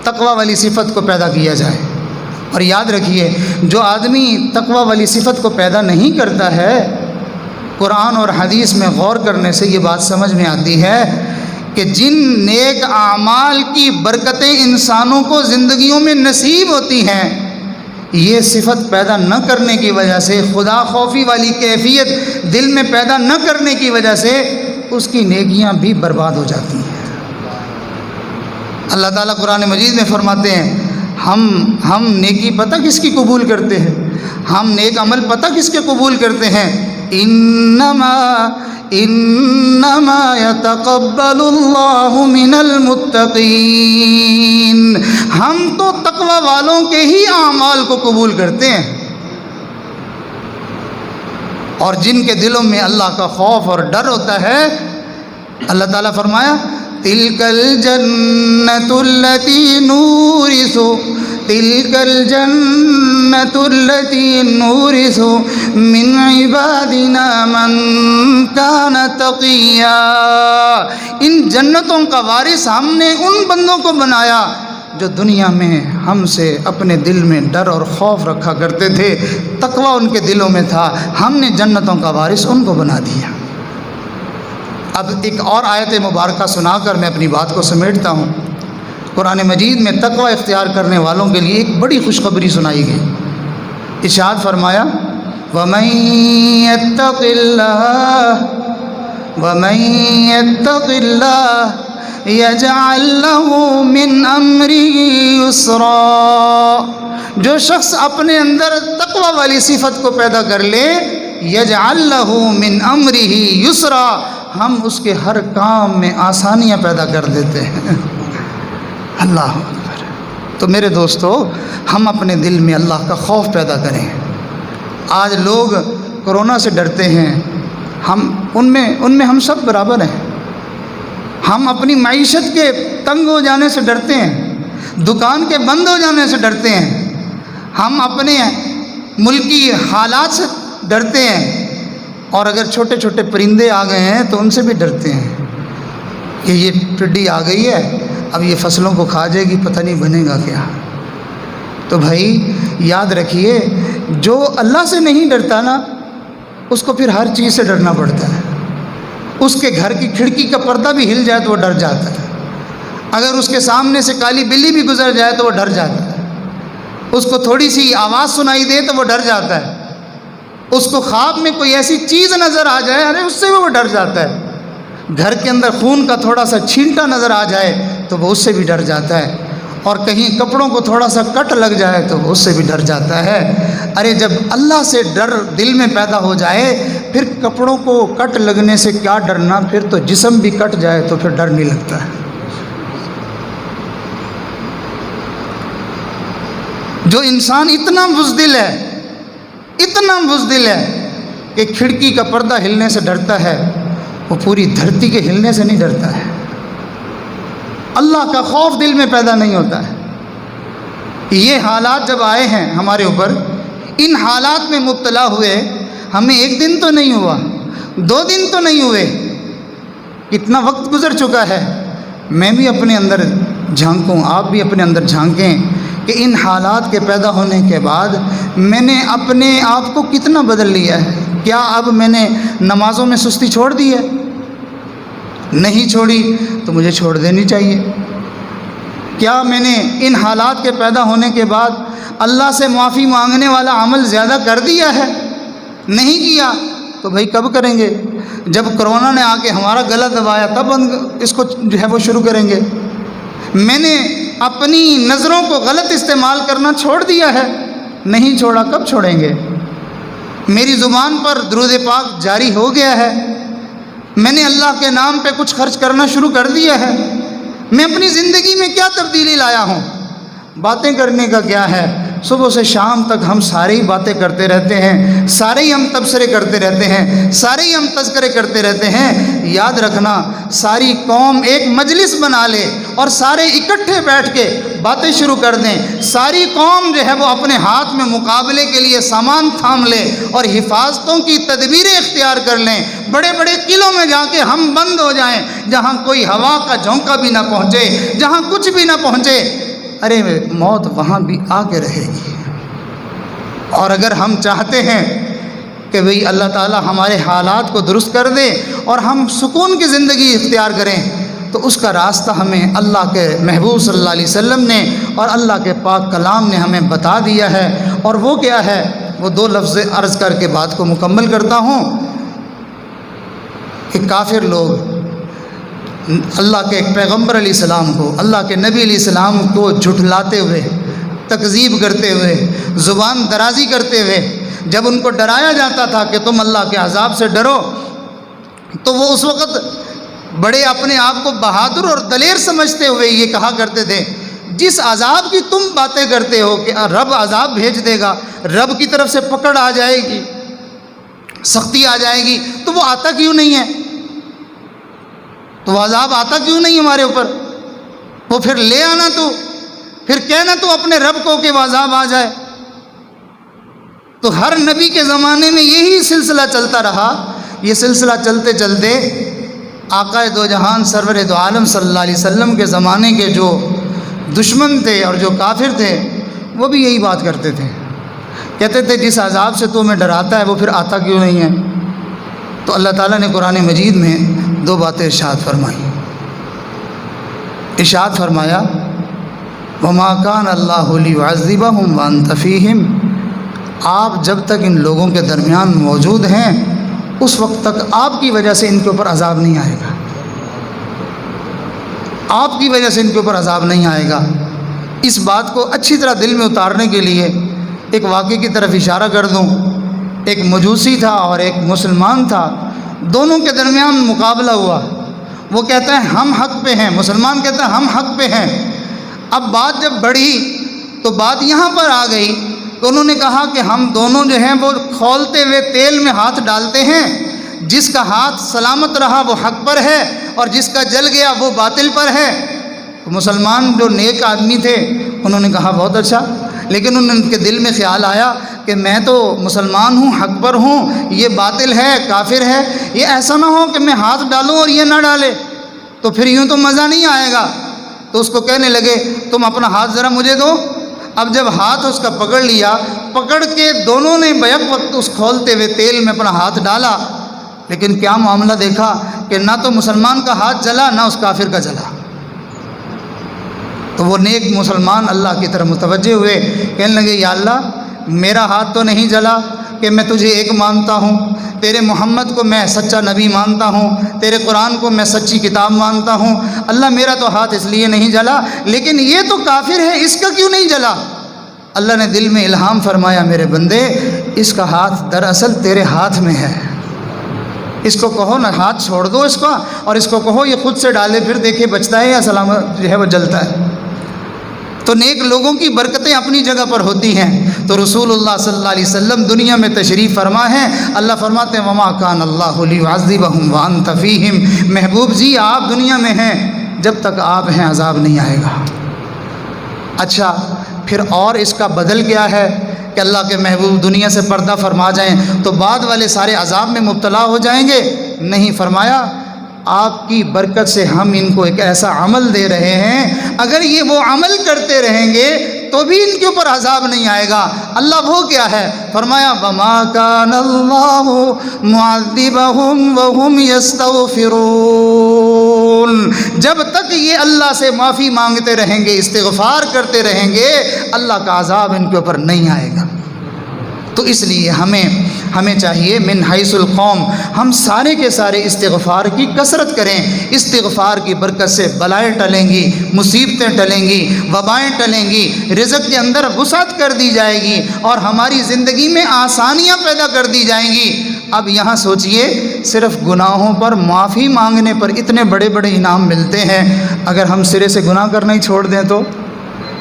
تقوی والی صفت کو پیدا کیا جائے، اور یاد رکھیے جو آدمی تقوی والی صفت کو پیدا نہیں کرتا ہے، قرآن اور حدیث میں غور کرنے سے یہ بات سمجھ میں آتی ہے کہ جن نیک اعمال کی برکتیں انسانوں کو زندگیوں میں نصیب ہوتی ہیں، یہ صفت پیدا نہ کرنے کی وجہ سے، خدا خوفی والی کیفیت دل میں پیدا نہ کرنے کی وجہ سے اس کی نیکیاں بھی برباد ہو جاتی ہیں۔ اللہ تعالیٰ قرآن مجید میں فرماتے ہیں ہم نیکی پتہ کس کی قبول کرتے ہیں، ہم نیک عمل پتہ کس کے قبول کرتے ہیں، انما یتقبل اللہ من المتقین، ہم تو تقوی والوں کے ہی اعمال کو قبول کرتے ہیں، اور جن کے دلوں میں اللہ کا خوف اور ڈر ہوتا ہے، اللہ تعالیٰ فرمایا تلک الجنۃ التی نورث تلک الجنۃ التی نورث من عبادنا من كان تقيا۔ ان جنتوں کا وارث ہم نے ان بندوں کو بنایا جو دنیا میں ہم سے اپنے دل میں ڈر اور خوف رکھا کرتے تھے، تقوی ان کے دلوں میں تھا، ہم نے جنتوں کا وارث ان کو بنا دیا۔ اب ایک اور آیت مبارکہ سنا کر میں اپنی بات کو سمیٹتا ہوں۔ قرآن مجید میں تقوی اختیار کرنے والوں کے لیے ایک بڑی خوشخبری سنائی گئی۔ ارشاد فرمایا وَمَن يَتَّقِ اللَّهَ يَجْعَل لَّهُ مِنْ أَمْرِهِ يُسْرًا۔ جو شخص اپنے اندر تقوی والی صفت کو پیدا کر لے، يَجْعَل لَّهُ مِنْ أَمْرِهِ يُسْرًا، ہم اس کے ہر کام میں آسانیاں پیدا کر دیتے ہیں۔ اللہ اکبر۔ تو میرے دوستو، ہم اپنے دل میں اللہ کا خوف پیدا کریں۔ آج لوگ کرونا سے ڈرتے ہیں، ان میں ہم سب برابر ہیں۔ ہم اپنی معیشت کے تنگ ہو جانے سے ڈرتے ہیں، دکان کے بند ہو جانے سے ڈرتے ہیں، ہم اپنے ملکی حالات سے ڈرتے ہیں، اور اگر چھوٹے چھوٹے پرندے آ گئے ہیں تو ان سے بھی ڈرتے ہیں کہ یہ ٹڈی آ گئی ہے، اب یہ فصلوں کو کھا جائے گی، پتہ نہیں بنے گا کیا۔ تو بھائی یاد رکھیے، جو اللہ سے نہیں ڈرتا نا، اس کو پھر ہر چیز سے ڈرنا پڑتا ہے۔ اس کے گھر کی کھڑکی کا پردہ بھی ہل جائے تو وہ ڈر جاتا ہے، اگر اس کے سامنے سے کالی بلی بھی گزر جائے تو وہ ڈر جاتا ہے، اس کو تھوڑی سی آواز سنائی دے تو وہ ڈر جاتا ہے، اس کو خواب میں کوئی ایسی چیز نظر آ جائے، ارے اس سے وہ ڈر جاتا ہے، گھر کے اندر خون کا تھوڑا سا چھینٹا نظر آ جائے تو وہ اس سے بھی ڈر جاتا ہے، اور کہیں کپڑوں کو تھوڑا سا کٹ لگ جائے تو وہ اس سے بھی ڈر جاتا ہے۔ ارے جب اللہ سے ڈر دل میں پیدا ہو جائے، پھر کپڑوں کو کٹ لگنے سے کیا ڈرنا، پھر تو جسم بھی کٹ جائے تو پھر ڈر نہیں لگتا ہے۔ جو انسان اتنا بزدل ہے کہ کھڑکی کا پردہ ہلنے سے ڈرتا ہے، وہ پوری دھرتی کے ہلنے سے نہیں ڈرتا ہے۔ اللہ کا خوف دل میں پیدا نہیں ہوتا ہے۔ یہ حالات جب آئے ہیں ہمارے اوپر، ان حالات میں مبتلا ہوئے، ہمیں ایک دن تو نہیں ہوا، 2 دن تو نہیں ہوئے، کتنا وقت گزر چکا ہے۔ میں بھی اپنے اندر جھانکوں، آپ بھی اپنے اندر جھانکیں کہ ان حالات کے پیدا ہونے کے بعد میں نے اپنے آپ کو کتنا بدل لیا ہے۔ کیا اب میں نے نمازوں میں سستی چھوڑ دی ہے؟ نہیں چھوڑی تو مجھے چھوڑ دینی چاہیے۔ کیا میں نے ان حالات کے پیدا ہونے کے بعد اللہ سے معافی مانگنے والا عمل زیادہ کر دیا ہے؟ نہیں کیا تو بھائی کب کریں گے؟ جب کرونا نے آ کے ہمارا گلا دبایا تب اس کو جو ہے وہ شروع کریں گے۔ میں نے اپنی نظروں کو غلط استعمال کرنا چھوڑ دیا ہے؟ نہیں چھوڑا، کب چھوڑیں گے؟ میری زبان پر درود پاک جاری ہو گیا ہے، میں نے اللہ کے نام پہ کچھ خرچ کرنا شروع کر دیا ہے۔ میں اپنی زندگی میں کیا تبدیلی لایا ہوں؟ باتیں کرنے کا کیا ہے؟ صبح سے شام تک ہم سارے ہی باتیں کرتے رہتے ہیں، سارے ہی ہم تبصرے کرتے رہتے ہیں، سارے ہی ہم تذکرے کرتے رہتے ہیں۔ یاد رکھنا، ساری قوم ایک مجلس بنا لے اور سارے اکٹھے بیٹھ کے باتیں شروع کر دیں، ساری قوم جو ہے وہ اپنے ہاتھ میں مقابلے کے لیے سامان تھام لے اور حفاظتوں کی تدبیریں اختیار کر لیں، بڑے بڑے قلعوں میں جا کے ہم بند ہو جائیں، جہاں کوئی ہوا کا جھونکا بھی نہ پہنچے، جہاں کچھ بھی نہ پہنچے، ارے موت وہاں بھی آ کے رہے گی۔ اور اگر ہم چاہتے ہیں کہ بھئی اللہ تعالیٰ ہمارے حالات کو درست کر دے اور ہم سکون کی زندگی اختیار کریں، تو اس کا راستہ ہمیں اللہ کے محبوب صلی اللہ علیہ وسلم نے اور اللہ کے پاک کلام نے ہمیں بتا دیا ہے۔ اور وہ کیا ہے؟ وہ 2 لفظ عرض کر کے بات کو مکمل کرتا ہوں کہ کافر لوگ اللہ کے پیغمبر علیہ السلام کو، اللہ کے نبی علیہ السلام کو جھٹلاتے ہوئے، تکذیب کرتے ہوئے، زبان درازی کرتے ہوئے، جب ان کو ڈرایا جاتا تھا کہ تم اللہ کے عذاب سے ڈرو، تو وہ اس وقت بڑے اپنے آپ کو بہادر اور دلیر سمجھتے ہوئے یہ کہا کرتے تھے، جس عذاب کی تم باتیں کرتے ہو کہ رب عذاب بھیج دے گا، رب کی طرف سے پکڑ آ جائے گی، سختی آ جائے گی، تو وہ آتا کیوں نہیں ہے؟ تو وہ عذاب آتا کیوں نہیں ہمارے اوپر؟ وہ پھر لے آنا، تو پھر کہنا تو اپنے رب کو کہ وہ عذاب آ جائے۔ تو ہر نبی کے زمانے میں یہی سلسلہ چلتا رہا یہ سلسلہ چلتے چلتے آقا دو جہان سرور دو عالم صلی اللہ علیہ وسلم کے زمانے کے جو دشمن تھے اور جو کافر تھے وہ بھی یہی بات کرتے تھے، کہتے تھے جس عذاب سے تو ہمیں ڈراتا ہے وہ پھر آتا کیوں نہیں ہے؟ تو اللہ تعالیٰ نے قرآن مجید میں دو باتیں ارشاد فرمائی۔ ارشاد فرمایا وَمَا كَانَ اللَّهُ لِيُعَذِّبَهُمْ وَأَنْتَ فِيهِمْ، آپ جب تک ان لوگوں کے درمیان موجود ہیں اس وقت تک آپ کی وجہ سے ان کے اوپر عذاب نہیں آئے گا، آپ کی وجہ سے ان کے اوپر عذاب نہیں آئے گا۔ اس بات کو اچھی طرح دل میں اتارنے کے لیے ایک واقعے کی طرف اشارہ کر دوں۔ ایک مجوسی تھا اور ایک مسلمان تھا، دونوں کے درمیان مقابلہ ہوا۔ وہ کہتا ہے ہم حق پہ ہیں، مسلمان کہتا ہے ہم حق پہ ہیں۔ اب بات جب بڑھی تو بات یہاں پر آ گئی تو انہوں نے کہا کہ ہم دونوں جو ہیں وہ کھولتے ہوئے تیل میں ہاتھ ڈالتے ہیں، جس کا ہاتھ سلامت رہا وہ حق پر ہے اور جس کا جل گیا وہ باطل پر ہے۔ تو مسلمان جو نیک آدمی تھے انہوں نے کہا بہت اچھا، لیکن ان کے دل میں خیال آیا کہ میں تو مسلمان ہوں، حق پر ہوں، یہ باطل ہے، کافر ہے، یہ ایسا نہ ہو کہ میں ہاتھ ڈالوں اور یہ نہ ڈالے، تو پھر یوں تو مزہ نہیں آئے گا۔ تو اس کو کہنے لگے تم اپنا ہاتھ ذرا مجھے دو۔ اب جب ہاتھ اس کا پکڑ لیا، پکڑ کے دونوں نے بیک وقت اس کھولتے ہوئے تیل میں اپنا ہاتھ ڈالا، لیکن کیا معاملہ دیکھا کہ نہ تو مسلمان کا ہاتھ جلا نہ اس کافر کا جلا۔ تو وہ نیک مسلمان اللہ کی طرف متوجہ ہوئے، کہنے لگے یا اللہ میرا ہاتھ تو نہیں جلا کہ میں تجھے ایک مانتا ہوں، تیرے محمد کو میں سچا نبی مانتا ہوں، تیرے قرآن کو میں سچی کتاب مانتا ہوں، اللہ میرا تو ہاتھ اس لیے نہیں جلا، لیکن یہ تو کافر ہے اس کا کیوں نہیں جلا؟ اللہ نے دل میں الہام فرمایا میرے بندے اس کا ہاتھ دراصل تیرے ہاتھ میں ہے، اس کو کہو نا ہاتھ چھوڑ دو اس کا، اور اس کو کہو یہ خود سے ڈالے پھر دیکھے بچتا ہے یا سلامت جو ہے وہ جلتا ہے۔ تو نیک لوگوں کی برکتیں اپنی جگہ پر ہوتی ہیں۔ تو رسول اللہ صلی اللہ علیہ وسلم دنیا میں تشریف فرما ہیں، اللہ فرماتے ہیں وَمَا كَانَ اللَّهُ لِيُعَذِّبَهُمْ وَأَنْتَ فِيهِمْ، محبوب جی آپ دنیا میں ہیں، جب تک آپ ہیں عذاب نہیں آئے گا۔ اچھا پھر اور اس کا بدل کیا ہے کہ اللہ کے محبوب دنیا سے پردہ فرما جائیں تو بعد والے سارے عذاب میں مبتلا ہو جائیں گے؟ نہیں، فرمایا آپ کی برکت سے ہم ان کو ایک ایسا عمل دے رہے ہیں اگر یہ وہ عمل کرتے رہیں گے تو بھی ان کے اوپر عذاب نہیں آئے گا۔ اللہ وہ کیا ہے؟ فرمایا وَمَا كَانَ اللَّهُ مُعَذِّبَهُمْ وَهُمْ يَسْتَغْفِرُونَ، جب تک یہ اللہ سے معافی مانگتے رہیں گے، استغفار کرتے رہیں گے، اللہ کا عذاب ان کے اوپر نہیں آئے گا۔ تو اس لیے ہمیں چاہیے من حیث القوم ہم سارے کے سارے استغفار کی کثرت کریں۔ استغفار کی برکت سے بلائیں ٹلیں گی، مصیبتیں ٹلیں گی، وبائیں ٹلیں گی، رزق کے اندر وسعت کر دی جائے گی اور ہماری زندگی میں آسانیاں پیدا کر دی جائیں گی۔ اب یہاں سوچئے صرف گناہوں پر معافی مانگنے پر اتنے بڑے بڑے انعام ملتے ہیں، اگر ہم سرے سے گناہ کرنا ہی چھوڑ دیں تو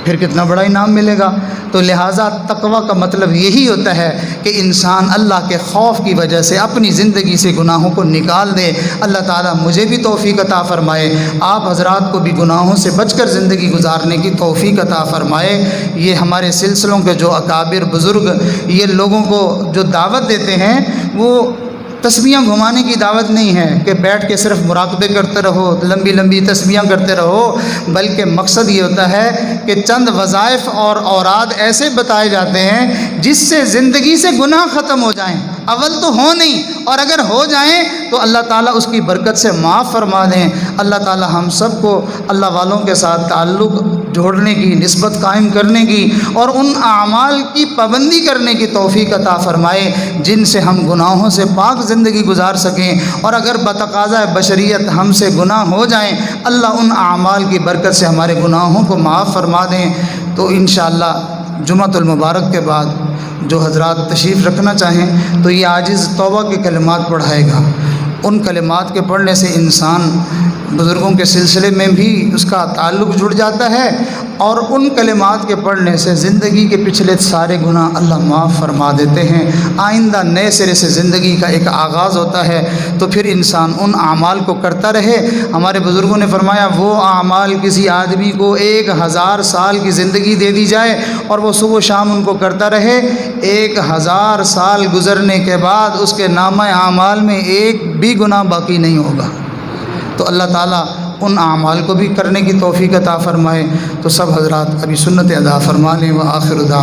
پھر کتنا بڑا انعام ملے گا۔ تو لہٰذا تقویٰ کا مطلب یہی ہوتا ہے کہ انسان اللہ کے خوف کی وجہ سے اپنی زندگی سے گناہوں کو نکال دے۔ اللہ تعالیٰ مجھے بھی توفیق عطا فرمائے، آپ حضرات کو بھی گناہوں سے بچ کر زندگی گزارنے کی توفیق عطا فرمائے۔ یہ ہمارے سلسلوں کے جو اکابر بزرگ یہ لوگوں کو جو دعوت دیتے ہیں وہ تسبیحاں گھمانے کی دعوت نہیں ہے کہ بیٹھ کے صرف مراقبے کرتے رہو، لمبی لمبی تسبیحاں کرتے رہو، بلکہ مقصد یہ ہوتا ہے کہ چند وظائف اور اوراد ایسے بتائے جاتے ہیں جس سے زندگی سے گناہ ختم ہو جائیں۔ اول تو ہو نہیں، اور اگر ہو جائیں تو اللہ تعالیٰ اس کی برکت سے معاف فرما دیں۔ اللہ تعالیٰ ہم سب کو اللہ والوں کے ساتھ تعلق جوڑنے کی، نسبت قائم کرنے کی اور ان اعمال کی پابندی کرنے کی توفیق عطا فرمائے جن سے ہم گناہوں سے پاک زندگی گزار سکیں، اور اگر بتقاضۂ بشریت ہم سے گناہ ہو جائیں اللہ ان اعمال کی برکت سے ہمارے گناہوں کو معاف فرما دیں۔ تو انشاءاللہ جمعۃ المبارک کے بعد جو حضرات تشریف رکھنا چاہیں تو یہ عاجز توبہ کے کلمات پڑھائے گا۔ ان کلمات کے پڑھنے سے انسان بزرگوں کے سلسلے میں بھی اس کا تعلق جڑ جاتا ہے اور ان کلمات کے پڑھنے سے زندگی کے پچھلے سارے گناہ اللہ معاف فرما دیتے ہیں۔ آئندہ نئے سرے سے زندگی کا ایک آغاز ہوتا ہے، تو پھر انسان ان اعمال کو کرتا رہے۔ ہمارے بزرگوں نے فرمایا وہ اعمال کسی آدمی کو 1000 سال کی زندگی دے دی جائے اور وہ صبح و شام ان کو کرتا رہے، 1000 سال گزرنے کے بعد اس کے نامہ اعمال میں ایک بھی گناہ باقی نہیں ہوگا۔ تو اللہ تعالیٰ ان اعمال کو بھی کرنے کی توفیق عطا فرمائے۔ تو سب حضرات ابھی سنت ادا فرما لیں۔ وآخر دعوانا